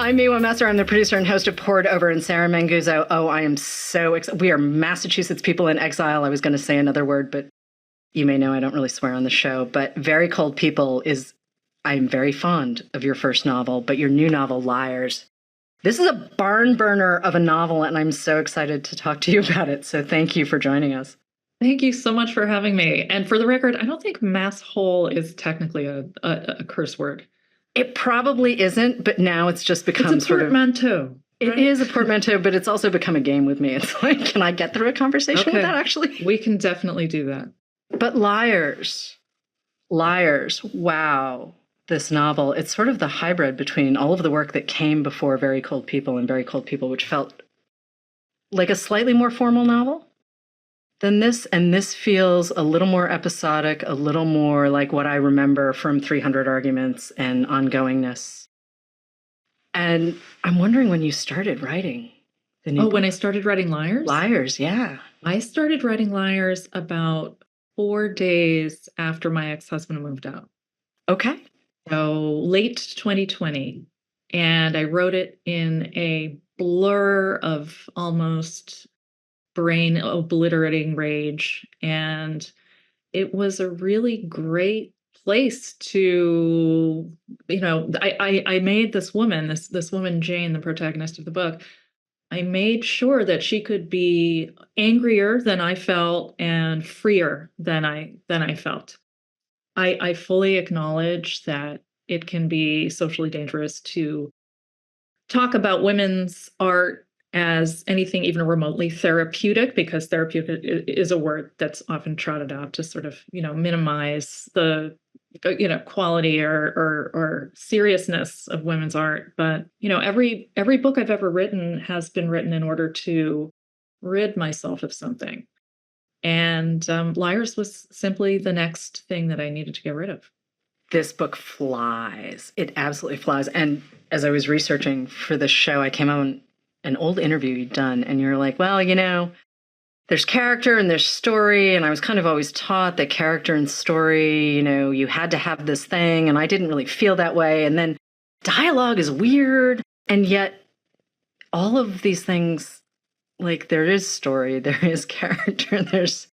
I'm Miwa Messer. I'm the producer and host of Poured Over, and Sarah Manguso. Oh, I am so excited. We are Massachusetts people in exile. I was going to say another word, but you may know I don't really swear on the show. But Very Cold People is, I'm very fond of your first novel, but your new novel, Liars. This is a barn burner of a novel, and I'm so excited to talk to you about it. So thank you for joining us. Thank you so much for having me. And for the record, I don't think masshole is technically a curse word. It probably isn't, but now it's just become it's a portmanteau. It is a portmanteau, but it's also become a game with me. It's like, can I get through a conversation with that, actually? We can definitely do that. But Liars, wow. This novel, it's sort of the hybrid between all of the work that came before Very Cold People and Very Cold People, which felt like a slightly more formal novel than this. And this feels a little more episodic, a little more like what I remember from 300 Arguments and Ongoingness. And I'm wondering when you started writing the new book. When I started writing Liars? Liars, yeah. I started writing Liars about 4 days after my ex-husband moved out. Okay. So late 2020. And I wrote it in a blur of almost brain obliterating rage. And it was a really great place to, I made this woman, this woman, Jane, the protagonist of the book, I made sure that she could be angrier than I felt and freer than I felt. I fully acknowledge that it can be socially dangerous to talk about women's art as anything even remotely therapeutic, because therapeutic is a word that's often trotted out to sort of, minimize the, quality or seriousness of women's art. But, every book I've ever written has been written in order to rid myself of something. And Liars was simply the next thing that I needed to get rid of. This book flies. It absolutely flies. And as I was researching for this show, I came on an old interview you'd done, and you're like, well, there's character and there's story. And I was kind of always taught that character and story, you had to have this thing. And I didn't really feel that way. And then dialogue is weird. And yet all of these things, like there is story, there is character, there's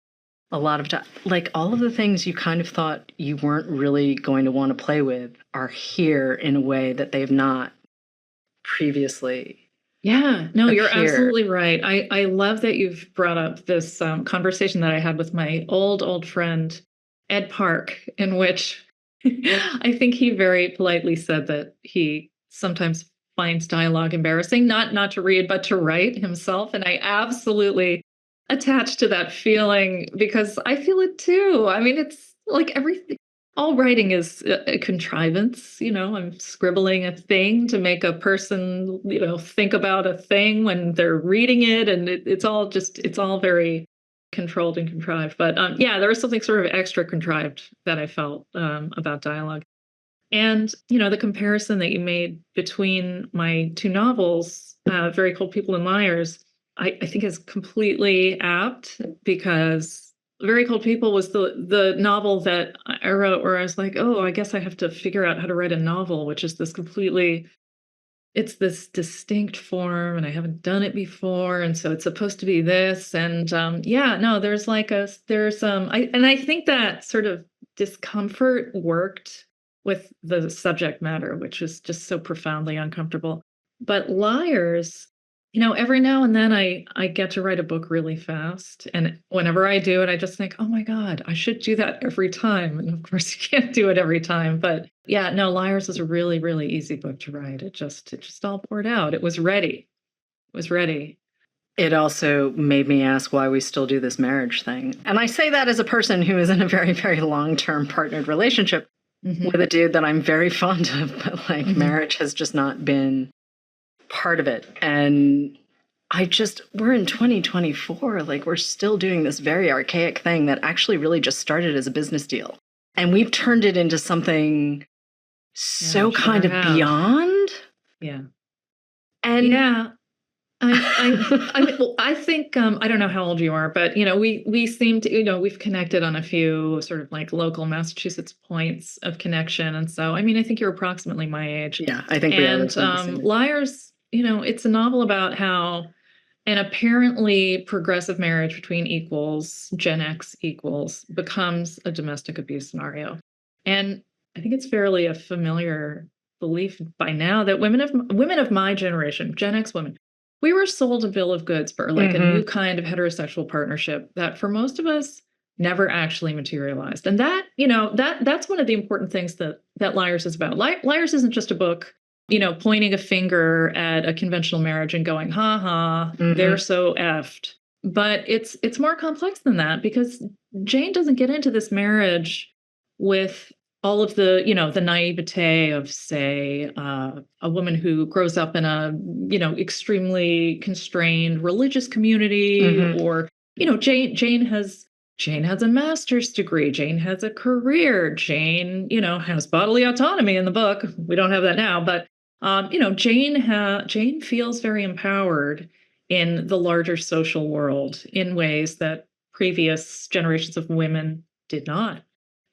a lot of time. Like all of the things you kind of thought you weren't really going to want to play with are here in a way that they've not previously. Yeah, no, you're absolutely right. I love that you've brought up this conversation that I had with my old friend, Ed Park, in which I think he very politely said that he sometimes finds dialogue embarrassing, not to read, but to write himself. And I absolutely attach to that feeling because I feel it too. I mean, it's like everything. All writing is a contrivance. I'm scribbling a thing to make a person, think about a thing when they're reading it. And it's all very controlled and contrived. But there was something sort of extra contrived that I felt about dialogue. And, the comparison that you made between my two novels, Very Cold People and Liars, I think is completely apt, because Very Cold People was the novel that I wrote where I was like, oh, I guess I have to figure out how to write a novel, which is it's this distinct form, and I haven't done it before. And so it's supposed to be this. And there's I think that sort of discomfort worked with the subject matter, which is just so profoundly uncomfortable. But Liars, every now and then I get to write a book really fast. And whenever I do it, I just think, oh my God, I should do that every time. And of course, you can't do it every time. But Liars is a really, really easy book to write. It just all poured out. It was ready. It also made me ask why we still do this marriage thing. And I say that as a person who is in a very, very long-term partnered relationship with a dude that I'm very fond of. But marriage has just not been part of it. And we're in 2024, we're still doing this very archaic thing that actually really just started as a business deal. And we've turned it into something so kind of beyond. Yeah. And I think I don't know how old you are, but we seem to we've connected on a few sort of like local Massachusetts points of connection, and so I think you're approximately my age. Yeah, I think we are. And Liars, it's a novel about how an apparently progressive marriage between equals, Gen X equals, becomes a domestic abuse scenario, and I think it's fairly a familiar belief by now that women of my generation, Gen X women, we were sold a bill of goods for like a new kind of heterosexual partnership that for most of us never actually materialized. And that, that's one of the important things that Liars is about. Liars isn't just a book, pointing a finger at a conventional marriage and going, ha ha, they're so effed. But it's more complex than that, because Jane doesn't get into this marriage with all of the, the naivete of, say, a woman who grows up in a, extremely constrained religious community, or, Jane has a master's degree. Jane has a career. Jane, has bodily autonomy in the book. We don't have that now, but, Jane feels very empowered in the larger social world in ways that previous generations of women did not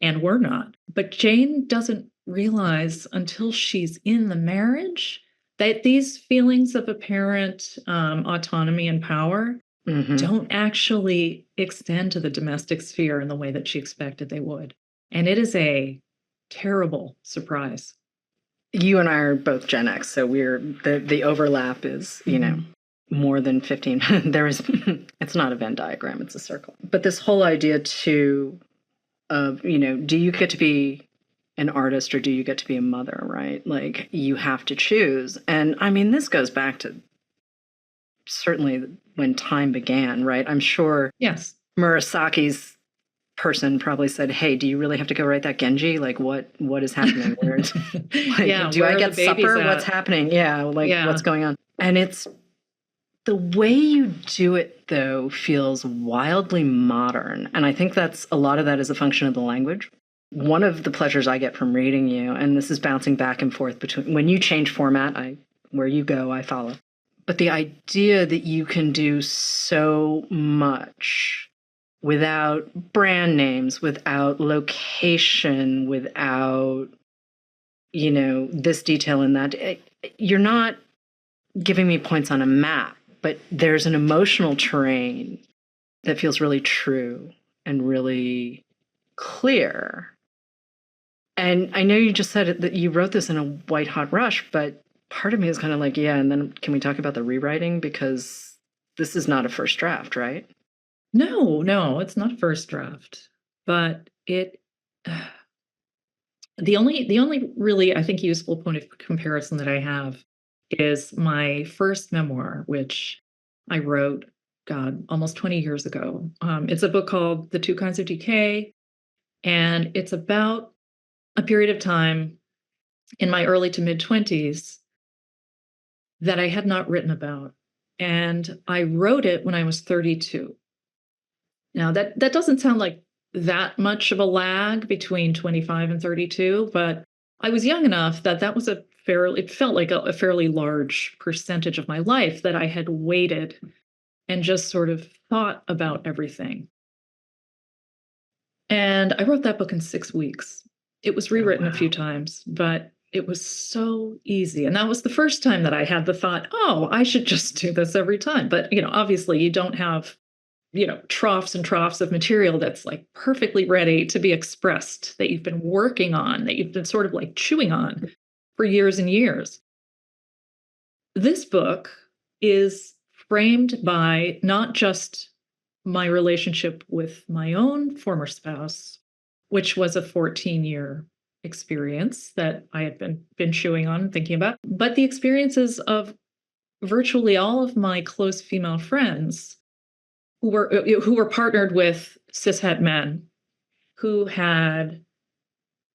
and were not. But Jane doesn't realize until she's in the marriage that these feelings of apparent autonomy and power don't actually extend to the domestic sphere in the way that she expected they would. And it is a terrible surprise. You and I are both Gen X, so the overlap is, more than 15. It's not a Venn diagram, it's a circle. But this whole idea too of, do you get to be an artist or do you get to be a mother, right? Like, you have to choose. And this goes back to certainly when time began, right? I'm sure yes, Murasaki's person probably said, hey, do you really have to go write that Genji? Like, what is happening? Do I get supper? What's happening? Yeah, what's going on? And it's the way you do it, though, feels wildly modern. And I think a lot of that is a function of the language. One of the pleasures I get from reading you, and this is bouncing back and forth between, when you change format, where you go, I follow. But the idea that you can do so much without brand names, without location, without, this detail and that, you're not giving me points on a map. But there's an emotional terrain that feels really true and really clear. And I know you just said that you wrote this in a white hot rush, but part of me is kind of like, yeah, and then can we talk about the rewriting? Because this is not a first draft, right? No, it's not first draft. But the only really, I think, useful point of comparison that I have is my first memoir, which I wrote, almost 20 years ago. It's a book called The Two Kinds of Decay, and it's about a period of time in my early to mid-20s that I had not written about. And I wrote it when I was 32. Now, that doesn't sound like that much of a lag between 25 and 32, but I was young enough that was it felt like a fairly large percentage of my life that I had waited and just sort of thought about everything. And I wrote that book in 6 weeks. It was rewritten a few times, but it was so easy. And that was the first time that I had the thought, oh, I should just do this every time. But, obviously you don't have, troughs and troughs of material that's like perfectly ready to be expressed, that you've been working on, that you've been sort of like chewing on for years and years. This book is framed by not just my relationship with my own former spouse, which was a 14-year experience that I had been chewing on and thinking about, but the experiences of virtually all of my close female friends who were partnered with cishet men who had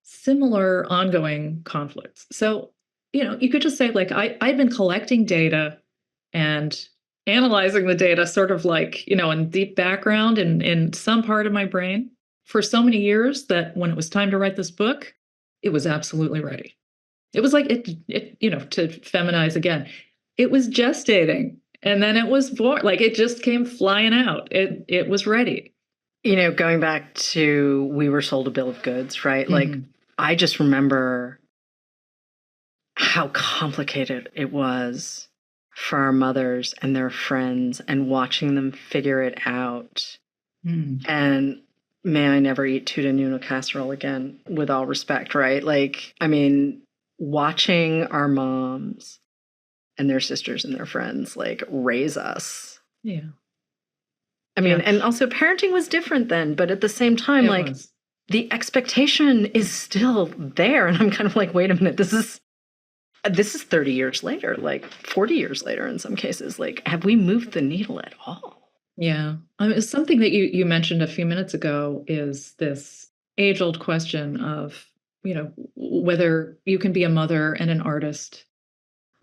similar ongoing conflicts. So, you could just say, like, I've been collecting data and analyzing the data sort of like, in deep background in some part of my brain for so many years that when it was time to write this book, it was absolutely ready. It was like it to feminize again. It was gestating. And then it was born. Like it just came flying out. It was ready. Going back to we were sold a bill of goods, right? Like I just remember how complicated it was for our mothers and their friends and watching them figure it out. And may I never eat tuna casserole again, with all respect, right? Like, I mean, watching our moms and their sisters and their friends like raise us. Yeah. I mean, and also parenting was different then, but at the same time, the expectation is still there. And I'm kind of like, wait a minute, this is 30 years later, like 40 years later in some cases. Like, have we moved the needle at all? Yeah. Something that you mentioned a few minutes ago is this age-old question of, whether you can be a mother and an artist.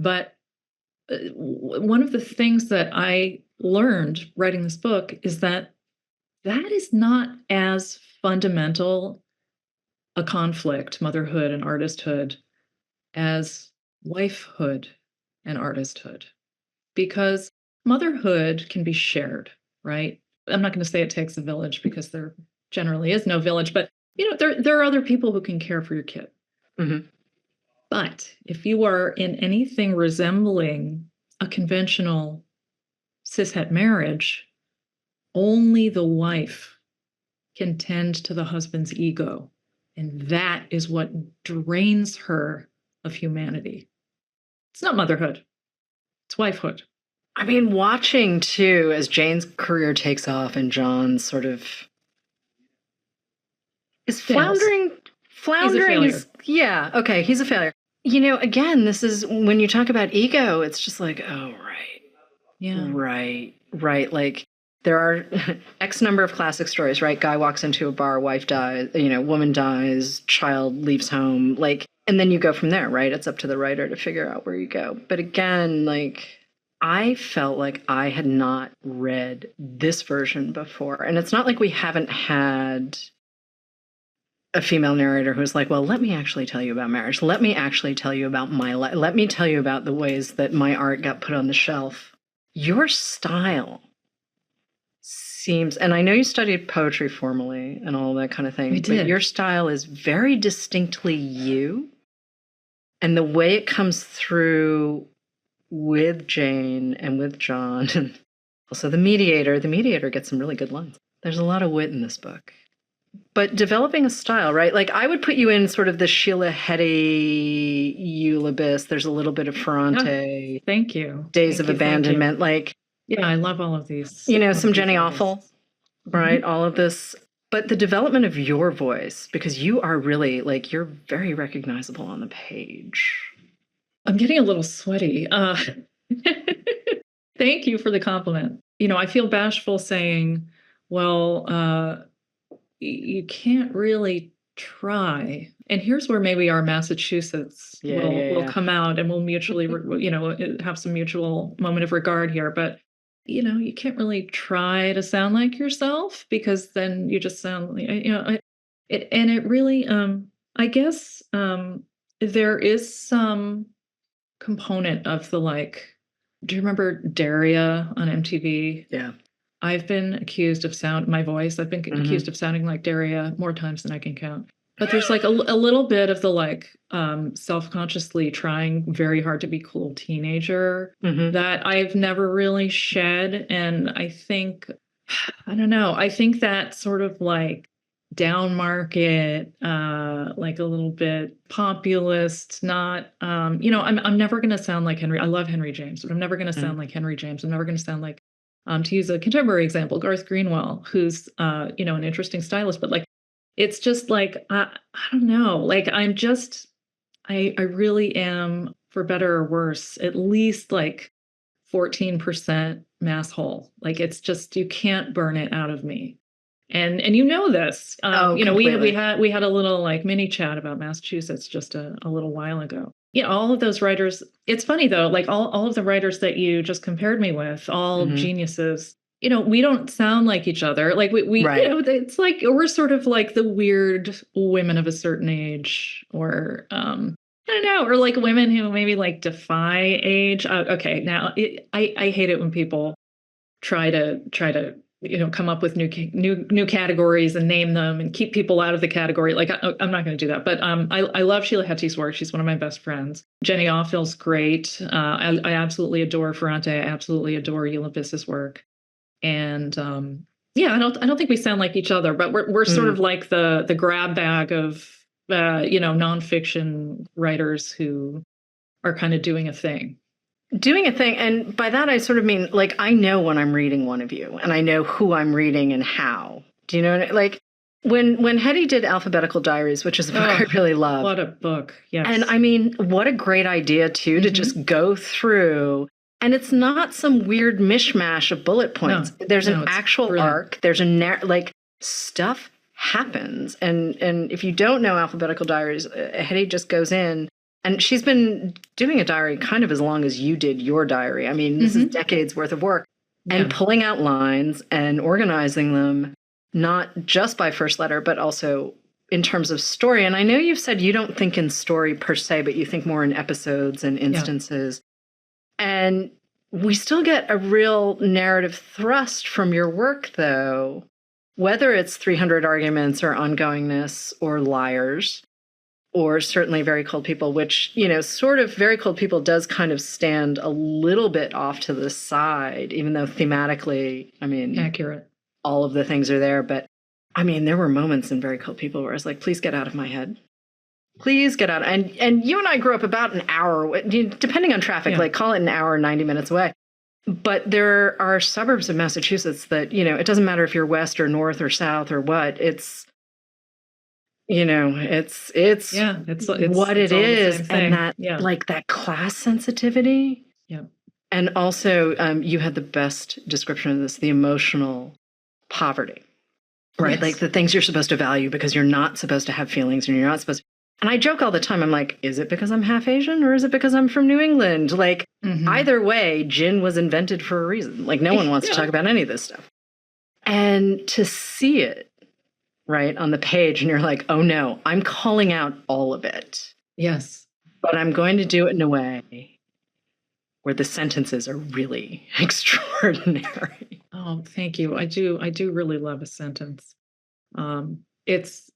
But one of the things that I learned writing this book is that is not as fundamental a conflict, motherhood and artisthood, as wifehood and artisthood. Because motherhood can be shared, right? I'm not going to say it takes a village because there generally is no village, but there are other people who can care for your kid. But if you are in anything resembling a conventional cishet marriage, only the wife can tend to the husband's ego. And that is what drains her of humanity. It's not motherhood. It's wifehood. I mean, watching too, as Jane's career takes off and John's sort of is floundering. He's a failure. Again, this is when you talk about ego, it's just like, oh, right. Yeah. Right. Like there are X number of classic stories, right? Guy walks into a bar, wife dies, woman dies, child leaves home, like, and then you go from there, right? It's up to the writer to figure out where you go. But again, like, I felt like I had not read this version before. And it's not like we haven't had a female narrator who's like, well, let me actually tell you about marriage. Let me actually tell you about my life. Let me tell you about the ways that my art got put on the shelf. Your style seems, and I know you studied poetry formally and all that kind of thing, but your style is very distinctly you. And the way it comes through with Jane and with John, and also the mediator gets some really good lines. There's a lot of wit in this book. But developing a style, right? Like I would put you in sort of the Sheila Heti Eulabis. There's a little bit of Ferrante. Oh, thank you. Days of Abandonment. Like, yeah, I love all of these. Some Jenny Awful, right? All of this. But the development of your voice, because you are really like, you're very recognizable on the page. I'm getting a little sweaty. Thank you for the compliment. I feel bashful saying, well, you can't really try. And here's where maybe our Massachusetts will come out and we'll mutually, have some mutual moment of regard here. But, you can't really try to sound like yourself because then you just sound, it really, I guess there is some component of the do you remember Daria on MTV? Yeah. I've been accused of my voice. I've been accused of sounding like Daria more times than I can count. But there's like a little bit of the self-consciously trying very hard to be cool teenager that I've never really shed. And I think, I don't know, I think that sort of down market, a little bit populist, not, I'm never going to sound like Henry. I love Henry James, but I'm never going to sound like Henry James. I'm never going to sound like, to use a contemporary example, Garth Greenwell, who's, an interesting stylist, but it's just I don't know, I'm just, I really am, for better or worse, at least 14% mass hole. It's just, you can't burn it out of me. And this, we had a little mini chat about Massachusetts just a little while ago. All of those writers, it's funny though, all of the writers that you just compared me with, all geniuses, we don't sound like each other. We right. It's we're sort of the weird women of a certain age or, don't know, or like women who maybe like defy age. Okay, now I hate it when people try to come up with new categories and name them and keep people out of the category. Like I'm not going to do that. But I love Sheila Heti's work. She's one of my best friends. Jenny Offill's great. I absolutely adore Ferrante. I absolutely adore Ulysses' work. And yeah, I don't think we sound like each other, but we're sort of like the grab bag of nonfiction writers who are kind of doing a thing. And by that I sort of mean, like, I know when I'm reading one of you, and I know who I'm reading and how. Do you know what like when Heti did Alphabetical Diaries, which is a book I really love. What a book. Yes. And I mean, what a great idea too, to just go through. And it's not some weird mishmash of bullet points. There's an actual brilliant arc. There's stuff happens. And if you don't know Alphabetical Diaries, Heti just goes in. And she's been doing a diary kind of as long as you did your diary. I mean, this is decades worth of work. And pulling out lines and organizing them, not just by first letter, but also in terms of story. And I know you've said you don't think in story per se, but you think more in episodes and instances. And we still get a real narrative thrust from your work, though, whether it's 300 Arguments or Ongoingness or Liars, or certainly Very Cold People, which, sort of Very Cold People does kind of stand a little bit off to the side, even though thematically, I mean, accurate. All of the things are there. But I mean, there were moments in Very Cold People where I was like, please get out of my head. Please get out. And you and I grew up about an hour, depending on traffic, like call it an hour, 90 minutes away. But there are suburbs of Massachusetts that, it doesn't matter if you're west or north or south or what, it's it's what it is, and that like that class sensitivity. Yeah. And also, you had the best description of this: the emotional poverty, right? Yes. Like the things you're supposed to value because you're not supposed to have feelings, and you're not supposed to. And I joke all the time. I'm like, is it because I'm half Asian, or is it because I'm from New England? Like either way, gin was invented for a reason. Like no one wants to talk about any of this stuff, and to see it right on the page, and you're like, oh no, I'm calling out all of it. Yes. But I'm going to do it in a way where the sentences are really extraordinary. Oh, thank you. I do really love a sentence. It's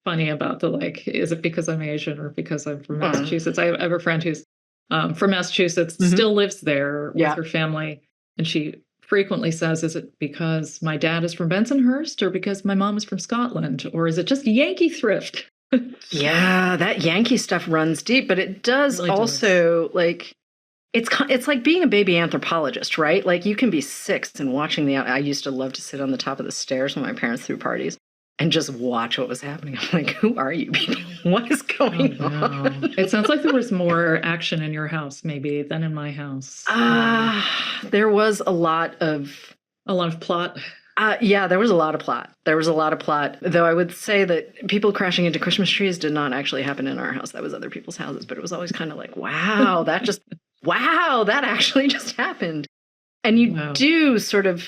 funny about the, like, is it because I'm Asian or because I'm from Massachusetts? I have a friend who's from Massachusetts, still lives there with her family, and she frequently says, is it because my dad is from Bensonhurst, or because my mom is from Scotland, or is it just Yankee thrift? Yeah, that Yankee stuff runs deep, but it does really also like it's like being a baby anthropologist, right? Like you can be 6 and watching I used to love to sit on the top of the stairs when my parents threw parties and just watch what was happening. I'm like, who are you people? What is going on? It sounds like there was more action in your house maybe than in my house. There was a lot of plot. Yeah, there was a lot of plot. Though I would say that people crashing into Christmas trees did not actually happen in our house. That was other people's houses. But it was always kind of like, wow, that actually just happened. And you do sort of,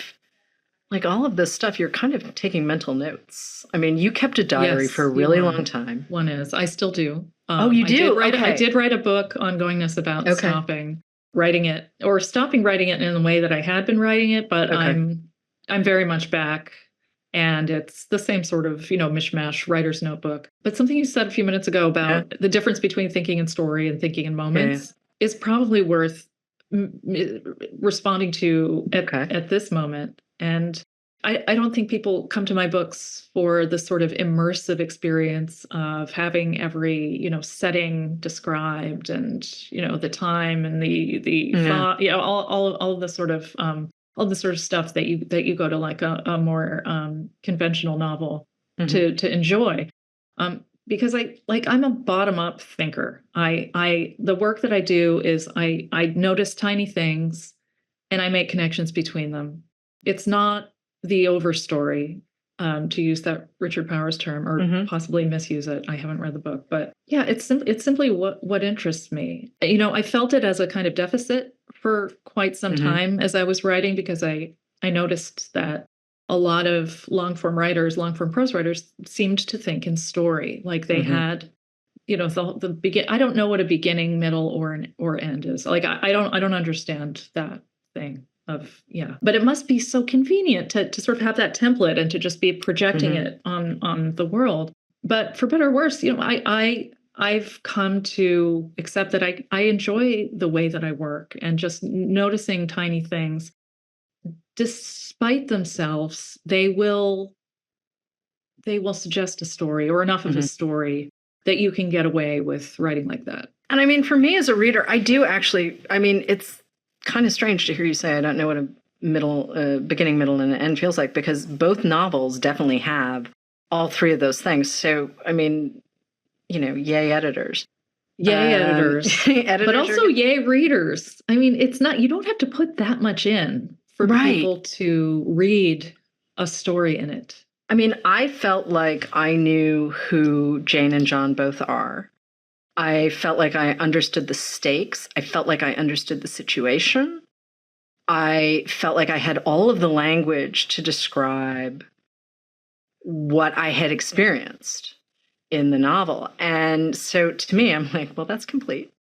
like all of this stuff, you're kind of taking mental notes. I mean, you kept a diary for a really long time. One is. I still do. Oh, you do? I did write a book, Ongoingness, about stopping writing it in the way that I had been writing it, but I'm very much back, and it's the same sort of, mishmash writer's notebook. But something you said a few minutes ago about the difference between thinking in story and thinking in moments is probably worth responding to at this moment. And I don't think people come to my books for the sort of immersive experience of having every, setting described, and, the time and the thought, all of the sort of all the sort of stuff that you go to like a more conventional novel to enjoy. Because I'm a bottom-up thinker. The work that I do is I notice tiny things and I make connections between them. It's not the overstory, to use that Richard Powers term, or possibly misuse it. I haven't read the book, but yeah, it's simply what interests me. I felt it as a kind of deficit for quite some time as I was writing, because I noticed that a lot of long-form prose writers seemed to think in story, like they had the begin. I don't know what a beginning, middle, or end is. Like I don't understand that thing of, yeah. But it must be so convenient to sort of have that template and to just be projecting it on the world. But for better or worse, I've come to accept that I enjoy the way that I work, and just noticing tiny things. Despite themselves, they will suggest a story, or enough of a story, that you can get away with writing like that. And I mean, for me as a reader, I do actually, I mean, it's kind of strange to hear you say I don't know what a beginning, middle, and an end feels like, because both novels definitely have all three of those things. So, I mean, yay editors. Yay editors. But also yay readers. I mean, it's not, you don't have to put that much in for people to read a story in it. I mean, I felt like I knew who Jane and John both are. I felt like I understood the stakes. I felt like I understood the situation. I felt like I had all of the language to describe what I had experienced in the novel. And so to me, I'm like, well, that's complete.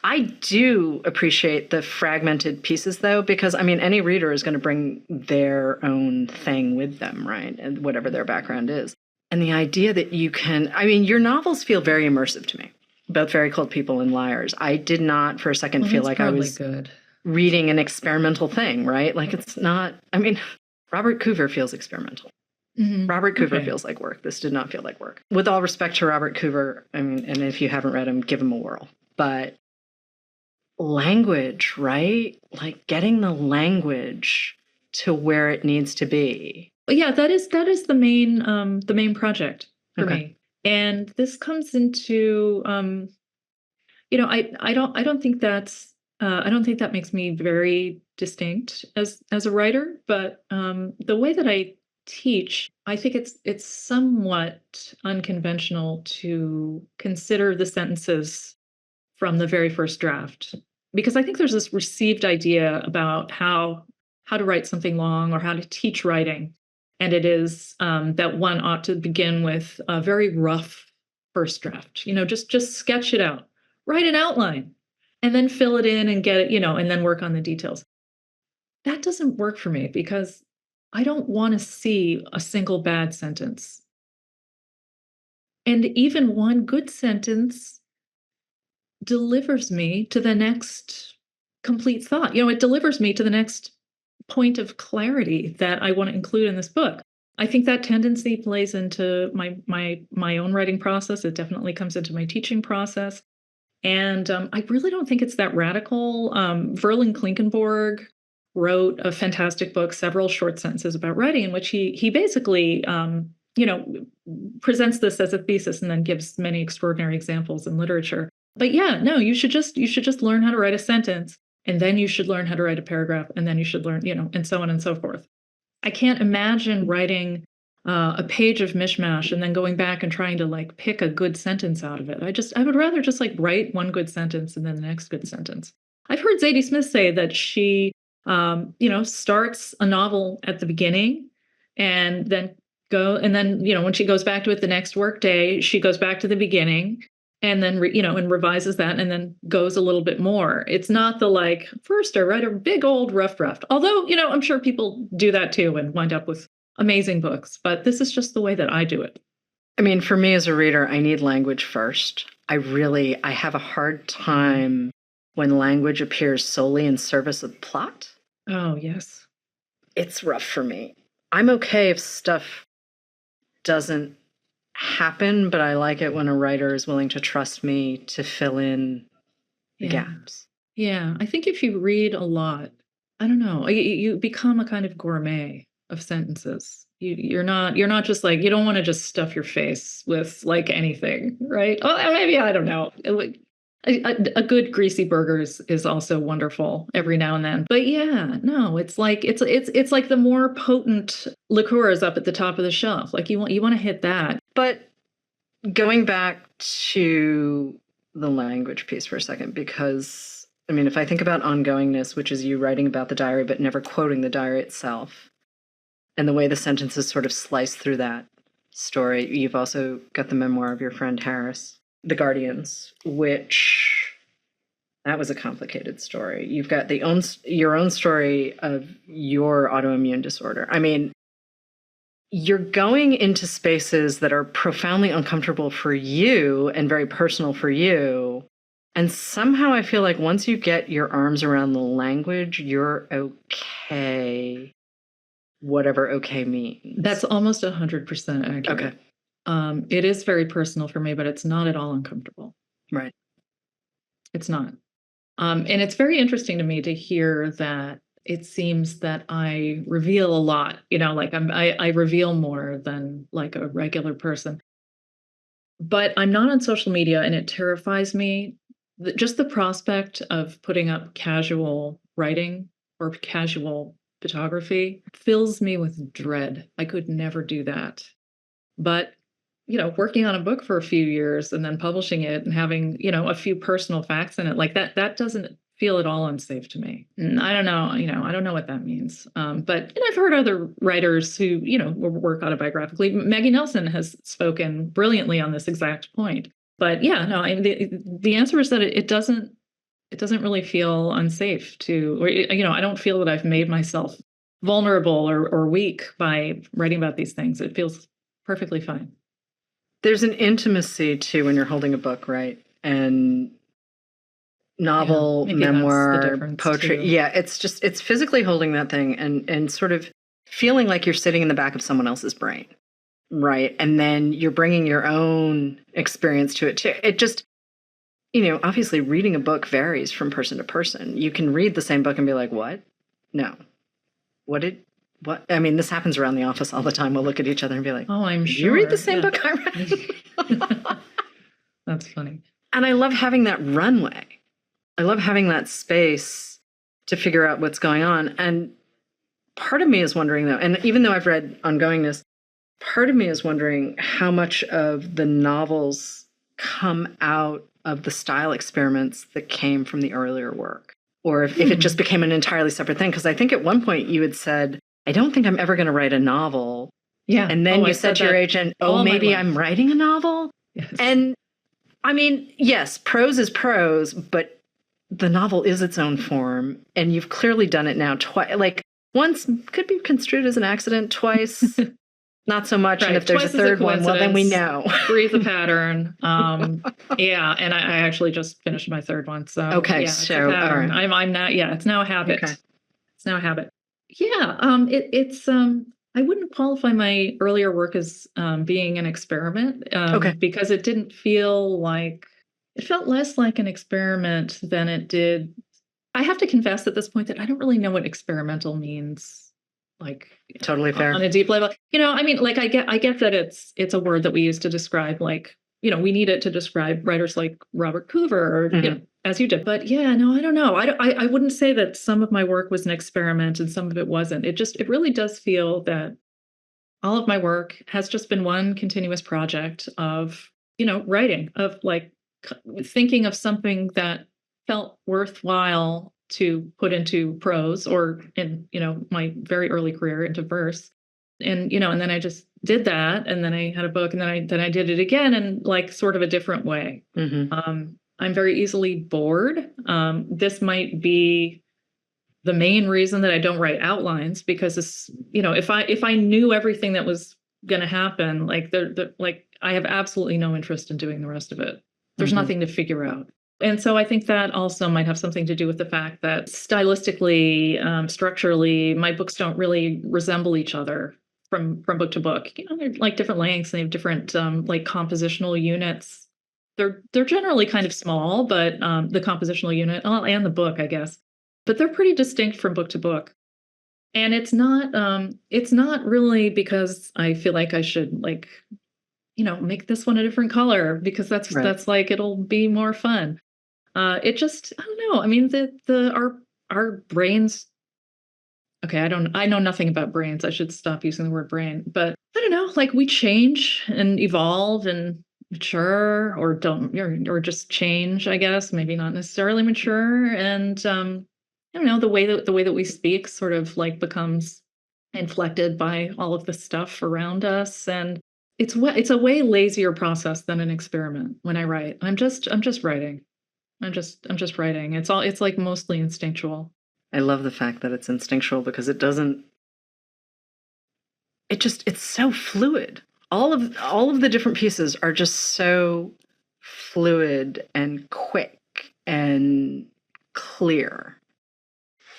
I do appreciate the fragmented pieces, though, because, I mean, any reader is going to bring their own thing with them, right? And whatever their background is. And the idea that you can, I mean, your novels feel very immersive to me, both Very Cold People and Liars. I did not for a second feel like I was reading an experimental thing, right? Like, it's not, I mean, Robert Coover feels experimental. Robert Coover feels like work. This did not feel like work. With all respect to Robert Coover, I mean, and if you haven't read him, give him a whirl. But language, right? Like getting the language to where it needs to be. Yeah, that is the main project for me. And this comes into I don't think that makes me very distinct as a writer, but the way that I teach, I think it's somewhat unconventional to consider the sentences from the very first draft, because I think there's this received idea about how to write something long, or how to teach writing, and it is that one ought to begin with a very rough first draft. Just sketch it out, write an outline, and then fill it in and get it, and then work on the details. That doesn't work for me, because I don't want to see a single bad sentence. And even one good sentence delivers me to the next complete thought. It delivers me to the next point of clarity that I want to include in this book. I think that tendency plays into my own writing process. It definitely comes into my teaching process. And I really don't think it's that radical. Verlyn Klinkenborg wrote a fantastic book, several short sentences about writing, in which he basically, presents this as a thesis and then gives many extraordinary examples in literature. But yeah, no, you should just learn how to write a sentence, and then you should learn how to write a paragraph, and then you should learn, and so on and so forth. I can't imagine writing a page of mishmash and then going back and trying to pick a good sentence out of it. I would rather just write one good sentence and then the next good sentence. I've heard Zadie Smith say that she, starts a novel at the beginning, and then when she goes back to it the next work day, she goes back to the beginning, and then, and revises that, and then goes a little bit more. It's not the first I write a big old rough draft. Although, I'm sure people do that too and wind up with amazing books. But this is just the way that I do it. I mean, for me as a reader, I need language first. I have a hard time when language appears solely in service of plot. Oh, yes. It's rough for me. I'm okay if stuff doesn't happen, but I like it when a writer is willing to trust me to fill in the gaps. Yeah, I think if you read a lot, I don't know, you become a kind of gourmet of sentences. You're not just you don't want to just stuff your face with anything, right? Oh, maybe, I don't know. A good greasy burger is also wonderful every now and then. But yeah, no, it's like the more potent liqueurs up at the top of the shelf. You want to hit that. But going back to the language piece for a second, because I mean, if I think about Ongoingness, which is you writing about the diary but never quoting the diary itself, and the way the sentences sort of slice through that story, you've also got the memoir of your friend Harris. The Guardians, which that was a complicated story. You've got your own story of your autoimmune disorder. I mean, you're going into spaces that are profoundly uncomfortable for you and very personal for you. And somehow I feel like once you get your arms around the language, you're okay, whatever okay means. That's almost 100% accurate. Okay. It is very personal for me, but it's not at all uncomfortable. Right. It's not. And it's very interesting to me to hear that it seems that I reveal a lot, like I reveal more than like a regular person. But I'm not on social media, and it terrifies me. Just the prospect of putting up casual writing or casual photography fills me with dread. I could never do that. But working on a book for a few years and then publishing it and having, a few personal facts in it like that doesn't feel at all unsafe to me. And I don't know, I don't know what that means. But I've heard other writers who, work autobiographically. Maggie Nelson has spoken brilliantly on this exact point. But yeah, no, the answer is that it doesn't really feel unsafe to, or, I don't feel that I've made myself vulnerable or weak by writing about these things. It feels perfectly fine. There's an intimacy too when you're holding a book, right? And novel, memoir, poetry. Too. Yeah, it's physically holding that thing and sort of feeling like you're sitting in the back of someone else's brain, right? And then you're bringing your own experience to it too. It just, obviously reading a book varies from person to person. You can read the same book and be like, what? No. What? I mean, this happens around the office all the time. We'll look at each other and be like, oh, I'm sure. You read the same book I read? That's funny. And I love having that runway. I love having that space to figure out what's going on. And part of me is wondering, though, and even though I've read Ongoingness, part of me is wondering how much of the novels come out of the style experiments that came from the earlier work, or if it just became an entirely separate thing. Because I think at one point you had said, I don't think I'm ever going to write a novel. Yeah. And then you said to your agent, maybe I'm writing a novel. Yes. And I mean, yes, prose is prose, but the novel is its own form. And you've clearly done it now twice. Like once could be construed as an accident, twice, not so much. Right. And if there's a third one, well, then we know. Three's a pattern. Yeah. And I actually just finished my third one. So okay. Yeah, so all right. I'm not, yeah, it's now a habit. Okay. It's now a habit. Yeah. It's I wouldn't qualify my earlier work as being an experiment because it didn't feel like, it felt less like an experiment than it did. I have to confess at this point that I don't really know what experimental means. Like totally fair on a deep level, I mean, like I get that it's a word that we use to describe, like, we need it to describe writers like Robert Coover or, as you did. But yeah, no, I don't know. I wouldn't say that some of my work was an experiment and some of it wasn't. It really does feel that all of my work has just been one continuous project of, writing, of like thinking of something that felt worthwhile to put into prose or in, my very early career into verse. And, and then I just did that. And then I had a book and then I did it again in like sort of a different way. I'm very easily bored. This might be the main reason that I don't write outlines, because it's, if I knew everything that was going to happen, like like I have absolutely no interest in doing the rest of it. There's nothing to figure out. And so I think that also might have something to do with the fact that stylistically, structurally, my books don't really resemble each other from book to book. They're like different lengths, and they have different like compositional units. They're generally kind of small, but the compositional unit and the book, I guess, but they're pretty distinct from book to book. And it's not really because I feel like I should like, make this one a different color because that's like, it'll be more fun. It just, I don't know. I mean, our brains. Okay, I know nothing about brains. I should stop using the word brain, but I don't know, like we change and evolve and mature or don't, or just change, I guess, maybe not necessarily mature. And, I don't know, the way that we speak sort of like becomes inflected by all of the stuff around us. And it's a way lazier process than an experiment when I write. I'm just writing. I'm just writing. It's like mostly instinctual. I love the fact that it's instinctual because it's so fluid. All of the different pieces are just so fluid and quick and clear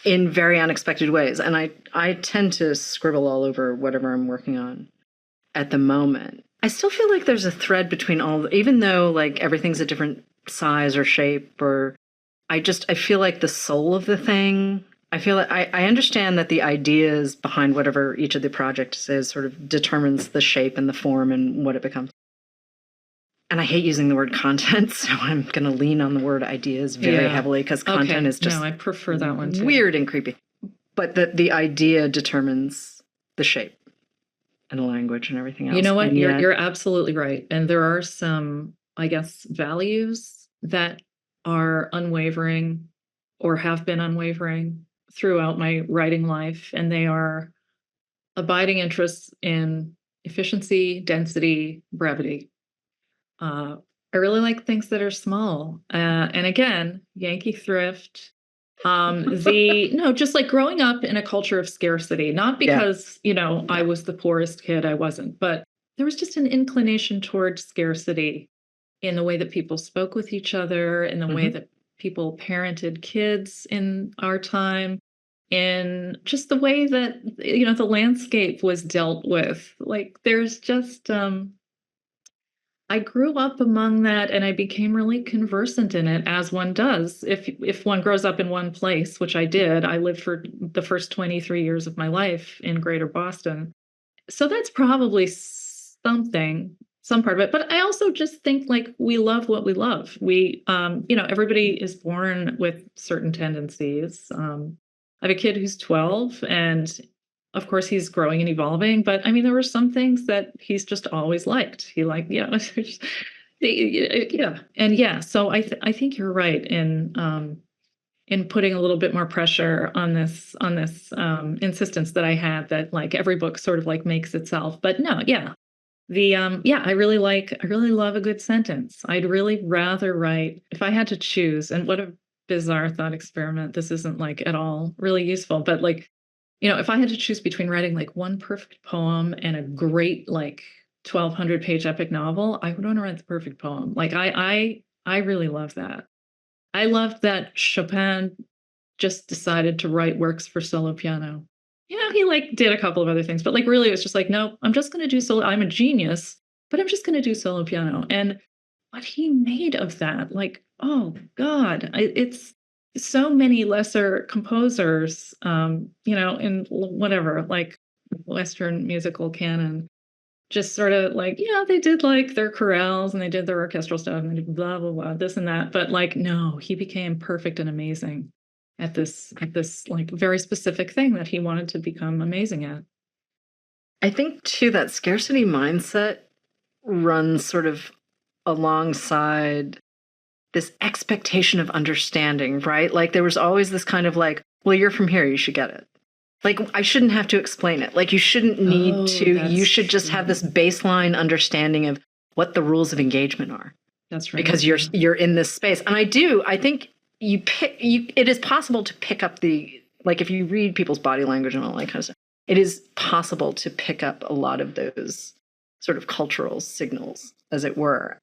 in very unexpected ways. And I tend to scribble all over whatever I'm working on at the moment. I still feel like there's a thread between even though like everything's a different size or shape, or I feel like the soul of the thing, I feel like I understand that the ideas behind whatever each of the projects is sort of determines the shape and the form and what it becomes. And I hate using the word content, so I'm going to lean on the word ideas very heavily because content is just I prefer that one too. Weird and creepy. But the idea determines the shape and the language and everything else. You know what? You're absolutely right. And there are some, I guess, values that are unwavering or have been unwavering throughout my writing life. And they are abiding interests in efficiency, density, brevity. I really like things that are small. And again, Yankee thrift. Just like growing up in a culture of scarcity, not because, I was the poorest kid, I wasn't, but there was just an inclination towards scarcity in the way that people spoke with each other, in the way that people parented kids in our time, in just the way that, the landscape was dealt with. Like there's just, I grew up among that and I became really conversant in it, as one does. If one grows up in one place, which I did, I lived for the first 23 years of my life in Greater Boston. So that's probably some part of it. But I also just think like we love what we love. We, everybody is born with certain tendencies. I have a kid who's 12 and of course, he's growing and evolving, but I mean, there were some things that he's just always liked. He liked, yeah. So I think you're right in putting a little bit more pressure on this insistence that I had that like every book sort of like makes itself. But no, yeah, I really love a good sentence. I'd really rather write if I had to choose. And what a bizarre thought experiment. This isn't like at all really useful, but like. If I had to choose between writing like one perfect poem and a great like 1,200 page epic novel, I would want to write the perfect poem. Like I really love that. I loved that Chopin just decided to write works for solo piano. He like did a couple of other things, but like really it was just like, no, I'm just going to do solo. I'm a genius, but I'm just going to do solo piano. And what he made of that, like, oh God, it's so many lesser composers, in whatever, like Western musical canon, just sort of like, they did like their chorales and they did their orchestral stuff and they did blah, blah, blah, this and that. But like, no, he became perfect and amazing at this like very specific thing that he wanted to become amazing at. I think too, that scarcity mindset runs sort of alongside this expectation of understanding, right? Like there was always this kind of like, well, you're from here, you should get it. Like I shouldn't have to explain it. Like you shouldn't need to, you should just have this baseline understanding of what the rules of engagement are. That's right. Because you're in this space. And I think it is possible to pick up like if you read people's body language and all that kind of stuff, it is possible to pick up a lot of those sort of cultural signals, as it were.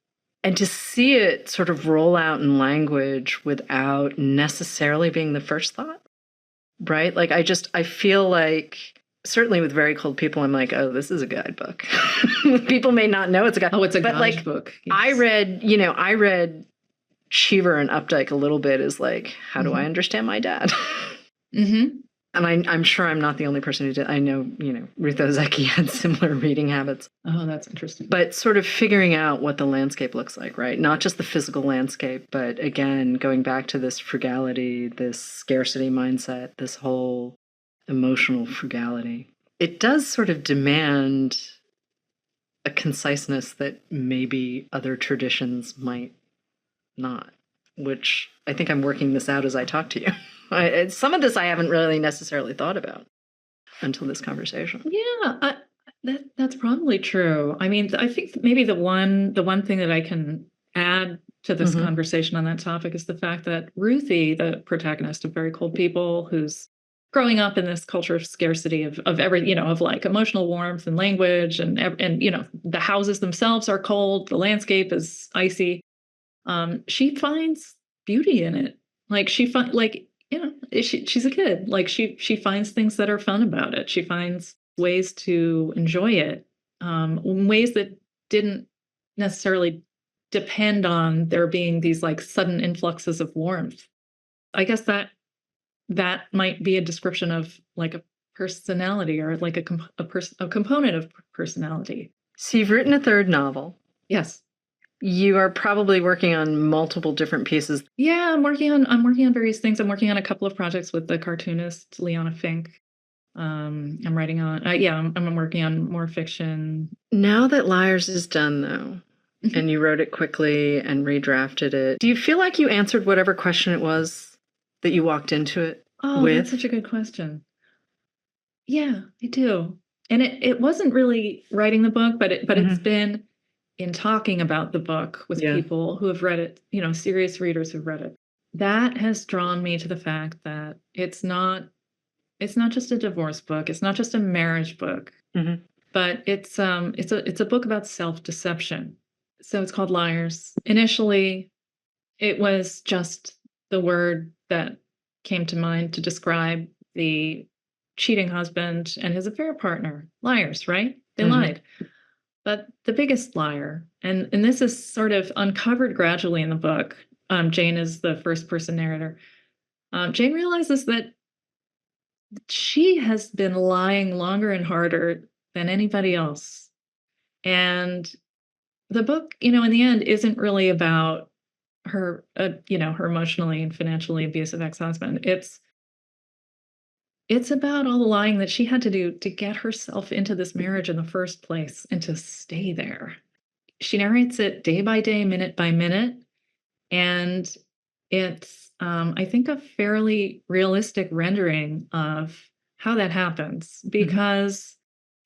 And to see it sort of roll out in language without necessarily being the first thought, right? Like I feel like, certainly with Very Cold People, I'm like, oh, this is a guidebook. People may not know it's a guidebook. Oh, it's a guidebook. Yes. I read Cheever and Updike a little bit as like, how do I understand my dad? Mm-hmm. And I'm sure I'm not the only person who did. I know, Ruth Ozeki had similar reading habits. Oh, that's interesting. But sort of figuring out what the landscape looks like, right? Not just the physical landscape, but again, going back to this frugality, this scarcity mindset, this whole emotional frugality. It does sort of demand a conciseness that maybe other traditions might not, which I think I'm working this out as I talk to you. Some of this I haven't really necessarily thought about until this conversation. Yeah, That's probably true. I mean, I think maybe the one thing that I can add to this conversation on that topic is the fact that Ruthie, the protagonist of Very Cold People, who's growing up in this culture of scarcity of every, of like emotional warmth and language and the houses themselves are cold, the landscape is icy. She finds beauty in it. Like she's a kid. Like she finds things that are fun about it. She finds ways to enjoy it, ways that didn't necessarily depend on there being these like sudden influxes of warmth. I guess that might be a description of like a personality or like a component of personality. So you've written a third novel. Yes. You are probably working on multiple different pieces. Yeah, I'm working on various things. I'm working on a couple of projects with the cartoonist Liana Fink. I'm writing on I'm working on more fiction. Now that Liars is done though, and you wrote it quickly and redrafted it, do you feel like you answered whatever question it was that you walked into it with? That's such a good question. Yeah, I do. And it wasn't really writing the book, but it's been in talking about the book with people who have read it, serious readers who've read it. That has drawn me to the fact that it's not just a divorce book, it's not just a marriage book, but it's a book about self-deception. So it's called Liars. Initially, it was just the word that came to mind to describe the cheating husband and his affair partner. Liars, right? They lied. But the biggest liar, and this is sort of uncovered gradually in the book. Jane is the first person narrator. Jane realizes that she has been lying longer and harder than anybody else. And the book, in the end, isn't really about her, her emotionally and financially abusive ex-husband. It's about all the lying that she had to do to get herself into this marriage in the first place and to stay there. She narrates it day by day, minute by minute. And it's, I think, a fairly realistic rendering of how that happens, because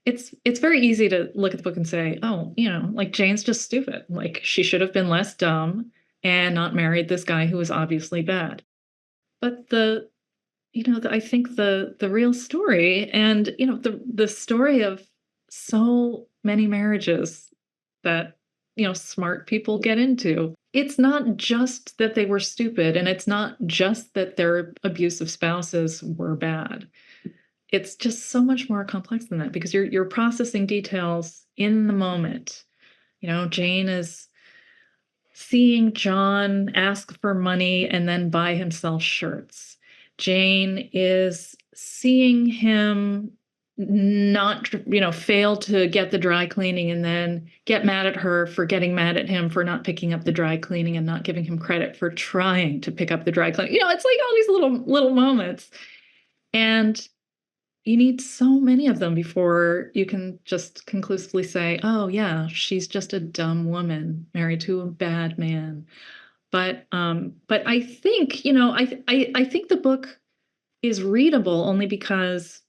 it's very easy to look at the book and say, oh, like Jane's just stupid. Like she should have been less dumb and not married this guy who was obviously bad. But I think the real story and, the story of so many marriages that, smart people get into, it's not just that they were stupid, and it's not just that their abusive spouses were bad. It's just so much more complex than that, because you're processing details in the moment. Jane is seeing John ask for money and then buy himself shirts. Jane is seeing him not, fail to get the dry cleaning and then get mad at her for getting mad at him for not picking up the dry cleaning and not giving him credit for trying to pick up the dry cleaning. It's like all these little moments. And you need so many of them before you can just conclusively say, oh yeah, she's just a dumb woman married to a bad man. But I think, I think the book is readable only because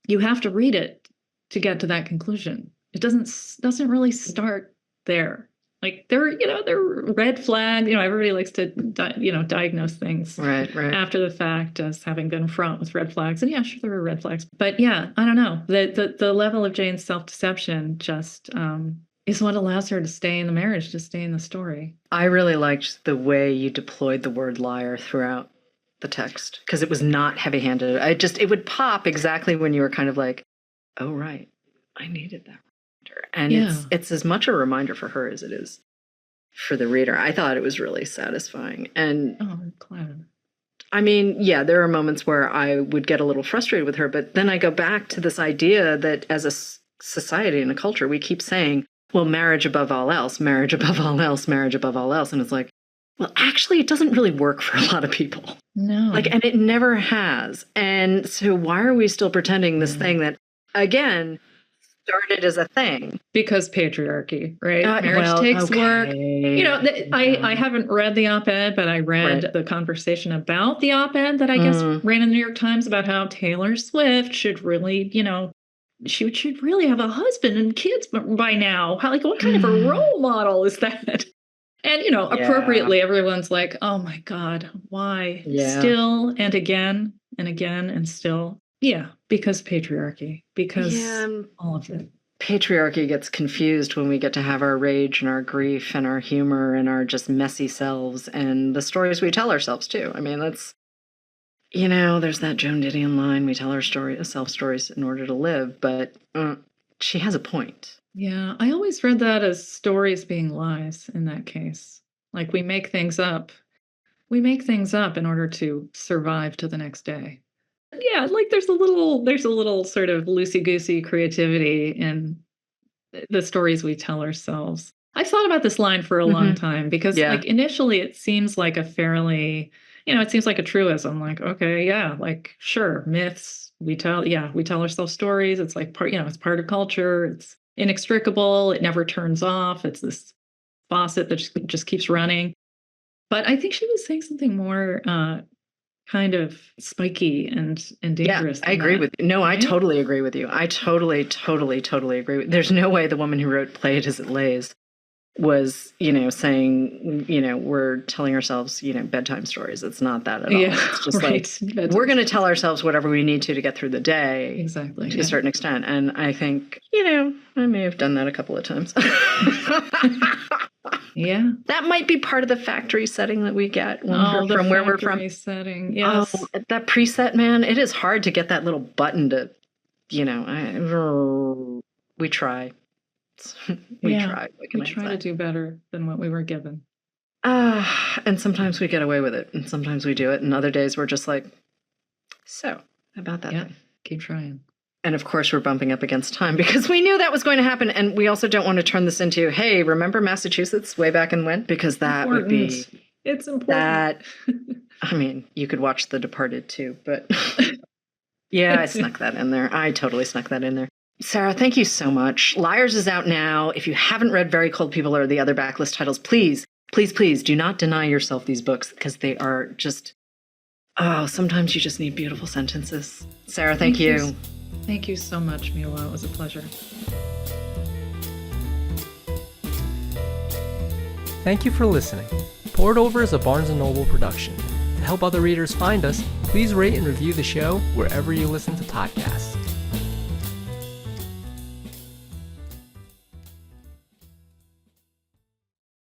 you have to read it to get to that conclusion. It doesn't really start there. Like there are red flags. Everybody likes to diagnose things right after the fact as having been fraught with red flags. And yeah, sure, there were red flags. But yeah, I don't know. The level of Jane's self-deception just is what allows her to stay in the marriage, to stay in the story. I really liked the way you deployed the word liar throughout the text, because it was not heavy-handed. It would pop exactly when you were kind of like, oh right, I needed that reminder. And it's as much a reminder for her as it is for the reader. I thought it was really satisfying. And I'm glad. I mean, yeah, there are moments where I would get a little frustrated with her, but then I go back to this idea that as a society and a culture, we keep saying, well, marriage above all else, marriage above all else, marriage above all else. And it's like, well, actually, it doesn't really work for a lot of people. No. And it never has. And so why are we still pretending this thing that, again, started as a thing? Because patriarchy, right? Marriage takes work. I haven't read the op-ed, but I read the conversation about the op-ed that I guess ran in the New York Times about how Taylor Swift should really, she should really have a husband and kids by now. What kind of a role model is that? And, appropriately, everyone's like, oh my God, why? Yeah. Still and again and again and still. Yeah, because patriarchy, because all of it. Patriarchy gets confused when we get to have our rage and our grief and our humor and our just messy selves and the stories we tell ourselves too. I mean, that's, there's that Joan Didion line, we tell our self stories in order to live, but she has a point. Yeah, I always read that as stories being lies in that case. Like we make things up. We make things up in order to survive to the next day. Yeah, like there's a little sort of loosey-goosey creativity in the stories we tell ourselves. I've thought about this line for a long time because like initially it seems like a fairly, it seems like a truism. Like, okay, yeah, like sure, myths, we tell ourselves stories. It's like it's part of culture. It's inextricable. It never turns off. It's this faucet that just keeps running. But I think she was saying something more kind of spiky and dangerous. Yeah, I agree with you. No, right? I totally agree with you. I totally agree. There's no way the woman who wrote Play It As It Lays was, saying, we're telling ourselves, bedtime stories. It's not that at all. Yeah, it's just right. We're going to tell ourselves whatever we need to get through the day. Exactly. To a certain extent. And I think, I may have done that a couple of times. Yeah. That might be part of the factory setting that we get from where we're from. Setting. Yes. Oh, that preset, man, it is hard to get that little button to, we try. We try. We try to do better than what we were given. And sometimes we get away with it, and sometimes we do it, and other days we're just like, so, how about that thing? Keep trying. And of course, we're bumping up against time because we knew that was going to happen. And we also don't want to turn this into, hey, remember Massachusetts way back and when? Because that would be... It's important. That, I mean, you could watch The Departed too, but yeah, I snuck that in there. I totally snuck that in there. Sarah, thank you so much. Liars is out now. If you haven't read Very Cold People or the other backlist titles, please do not deny yourself these books because they are just, sometimes you just need beautiful sentences. Sarah, thank you. Thank you so much, Miwa. It was a pleasure. Thank you for listening. Poured Over is a Barnes & Noble production. To help other readers find us, please rate and review the show wherever you listen to podcasts.